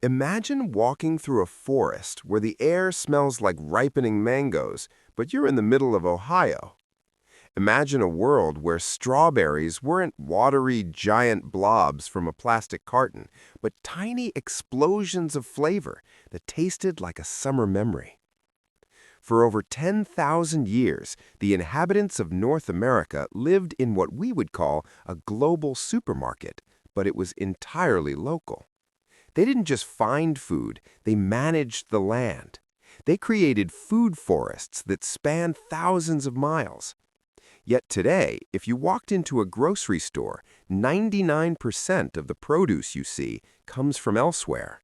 Imagine walking through a forest where the air smells like ripening mangoes, but you're in the middle of Ohio. Imagine a world where strawberries weren't watery giant blobs from a plastic carton, but tiny explosions of flavor that tasted like a summer memory. For over 10,000 years, the inhabitants of North America lived in what we would call a global supermarket, but it was entirely local. They didn't just find food, they managed the land. They created food forests that spanned thousands of miles. Yet today, if you walked into a grocery store, 99% of the produce you see comes from elsewhere.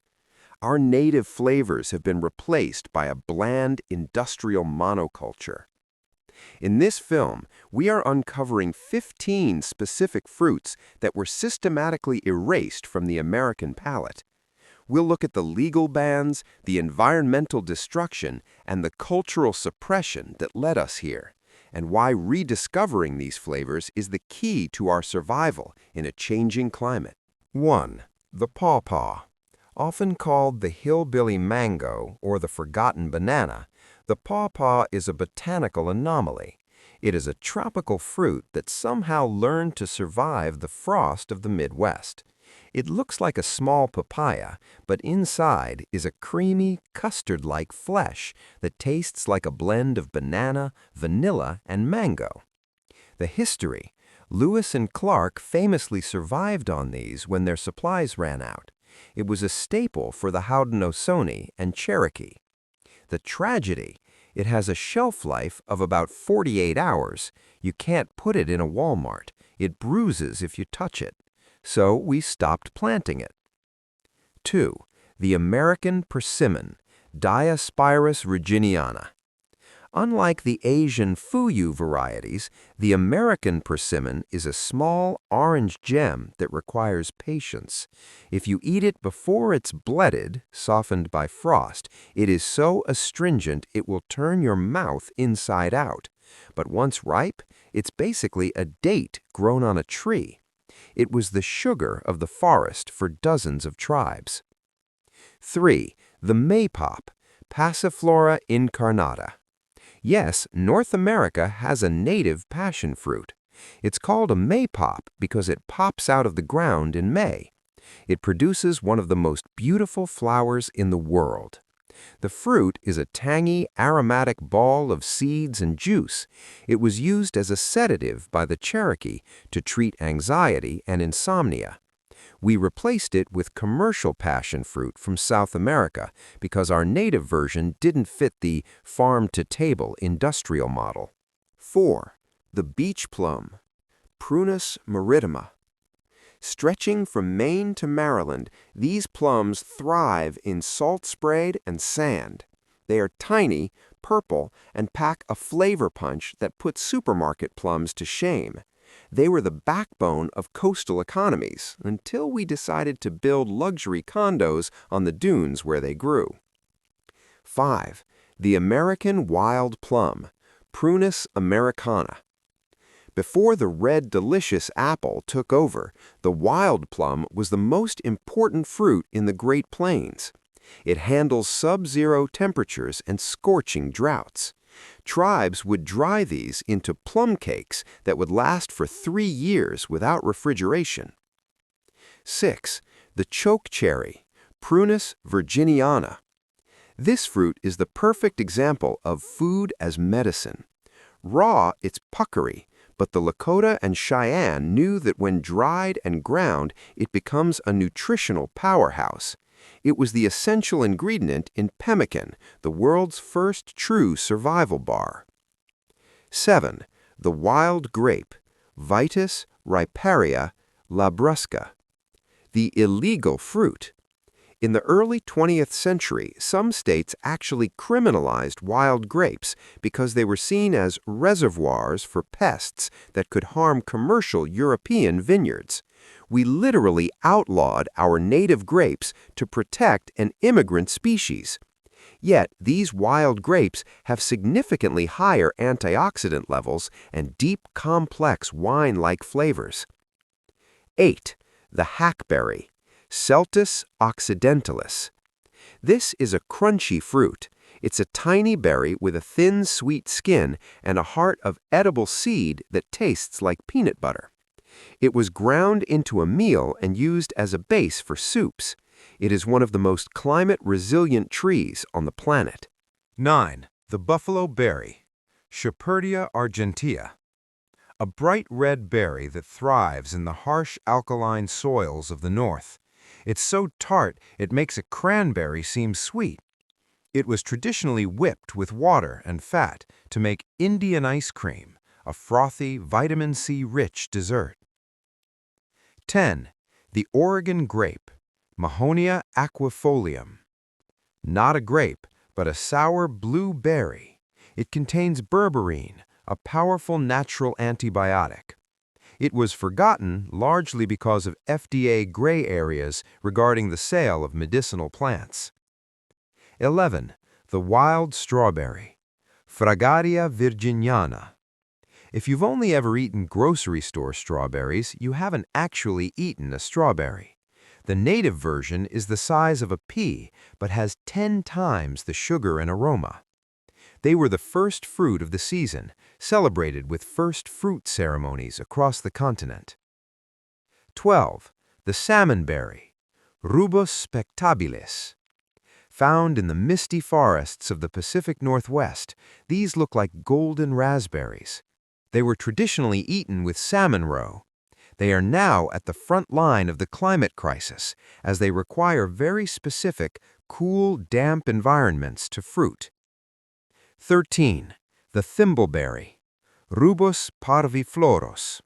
Our native flavors have been replaced by a bland industrial monoculture. In this film, we are uncovering 15 specific fruits that were systematically erased from the American palate. We'll look at the legal bans, the environmental destruction, and the cultural suppression that led us here, and why rediscovering these flavors is the key to our survival in a changing climate. 1. The pawpaw. Often called the hillbilly mango or the forgotten banana, the pawpaw is a botanical anomaly. It is a tropical fruit that somehow learned to survive the frost of the Midwest. It looks like a small papaya, but inside is a creamy, custard-like flesh that tastes like a blend of banana, vanilla, and mango. The history: Lewis and Clark famously survived on these when their supplies ran out. It was a staple for the Haudenosaunee and Cherokee. The tragedy: it has a shelf life of about 48 hours. You can't put it in a Walmart. It bruises if you touch it. So we stopped planting it. 2. The American persimmon, Diospyros reginiana. Unlike the Asian fuyu varieties, the American persimmon is a small orange gem that requires patience. If you eat it before it's bledded, softened by frost, it is so astringent it will turn your mouth inside out. But once ripe, it's basically a date grown on a tree. It was the sugar of the forest for dozens of tribes. 3. The maypop, Passiflora incarnata. Yes, North America has a native passion fruit. It's called a maypop because it pops out of the ground in May. It produces one of the most beautiful flowers in the world. The fruit is a tangy, aromatic ball of seeds and juice. It was used as a sedative by the Cherokee to treat anxiety and insomnia. We replaced it with commercial passion fruit from South America because our native version didn't fit the farm-to-table industrial model. 4. The beach plum, Prunus meridima. Stretching from Maine to Maryland, these plums thrive in salt-sprayed and sand. They are tiny, purple, and pack a flavor punch that puts supermarket plums to shame. They were the backbone of coastal economies until we decided to build luxury condos on the dunes where they grew. 5. The American wild plum, Prunus americana. Before the red delicious apple took over, the wild plum was the most important fruit in the Great Plains. It handles sub-zero temperatures and scorching droughts. Tribes would dry these into plum cakes that would last for 3 years without refrigeration. 6. The choke cherry, Prunus virginiana. This fruit is the perfect example of food as medicine. Raw, it's puckery, but the Lakota and Cheyenne knew that when dried and ground, it becomes a nutritional powerhouse. It was the essential ingredient in pemmican, the world's first true survival bar. 7. The wild grape, Vitis riparia labrusca. The illegal fruit. In the early 20th century, some states actually criminalized wild grapes because they were seen as reservoirs for pests that could harm commercial European vineyards. We literally outlawed our native grapes to protect an immigrant species. Yet, these wild grapes have significantly higher antioxidant levels and deep, complex wine-like flavors. 8. The hackberry, Celtis occidentalis. This is a crunchy fruit. It's a tiny berry with a thin, sweet skin and a heart of edible seed that tastes like peanut butter. It was ground into a meal and used as a base for soups. It is one of the most climate-resilient trees on the planet. 9. The buffalo berry, Shepherdea argentea. A bright red berry that thrives in the harsh alkaline soils of the north. It's so tart it makes a cranberry seem sweet. It was traditionally whipped with water and fat to make Indian ice cream, a frothy, vitamin C-rich dessert. 10. The Oregon grape, Mahonia aquifolium. Not a grape, but a sour blue berry. It contains berberine, a powerful natural antibiotic. It was forgotten largely because of FDA gray areas regarding the sale of medicinal plants. 11. The wild strawberry, Fragaria virginiana. If you've only ever eaten grocery store strawberries, you haven't actually eaten a strawberry. The native version is the size of a pea, but has 10 times the sugar and aroma. They were the first fruit of the season, celebrated with first fruit ceremonies across the continent. 12. The salmonberry, Rubus spectabilis. Found in the misty forests of the Pacific Northwest, these look like golden raspberries. They were traditionally eaten with salmon roe. They are now at the front line of the climate crisis, as they require very specific, cool, damp environments to fruit. 13. The thimbleberry, Rubus parvifloros.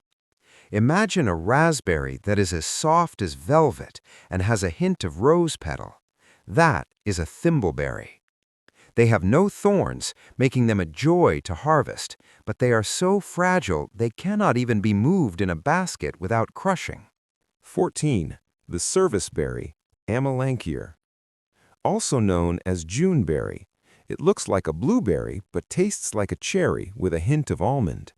Imagine a raspberry that is as soft as velvet and has a hint of rose petal. That is a thimbleberry. They have no thorns, making them a joy to harvest, but they are so fragile they cannot even be moved in a basket without crushing. 14. The serviceberry, Amelanchier. Also known as Juneberry, it looks like a blueberry but tastes like a cherry with a hint of almond.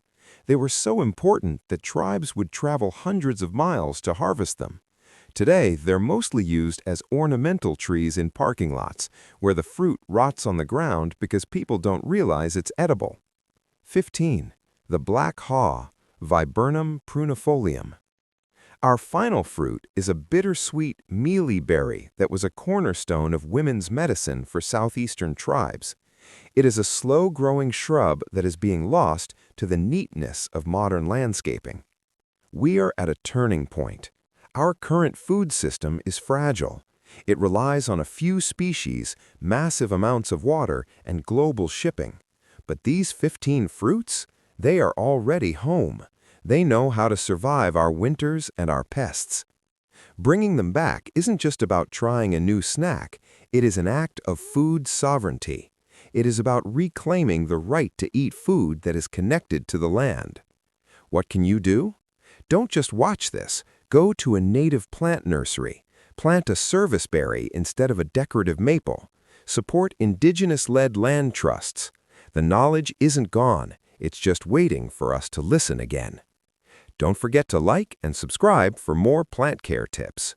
They were so important that tribes would travel hundreds of miles to harvest them. Today, they're mostly used as ornamental trees in parking lots, where the fruit rots on the ground because people don't realize it's edible. 15. The black haw, Viburnum prunifolium. Our final fruit is a bittersweet, mealy berry that was a cornerstone of women's medicine for southeastern tribes. It is a slow-growing shrub that is being lost to the neatness of modern landscaping. We are at a turning point. Our current food system is fragile. It relies on a few species, massive amounts of water, and global shipping. But these 15 fruits, they are already home. They know how to survive our winters and our pests. Bringing them back isn't just about trying a new snack. It is an act of food sovereignty. It is about reclaiming the right to eat food that is connected to the land. What can you do? Don't just watch this. Go to a native plant nursery. Plant a serviceberry instead of a decorative maple. Support indigenous-led land trusts. The knowledge isn't gone. It's just waiting for us to listen again. Don't forget to like and subscribe for more plant care tips.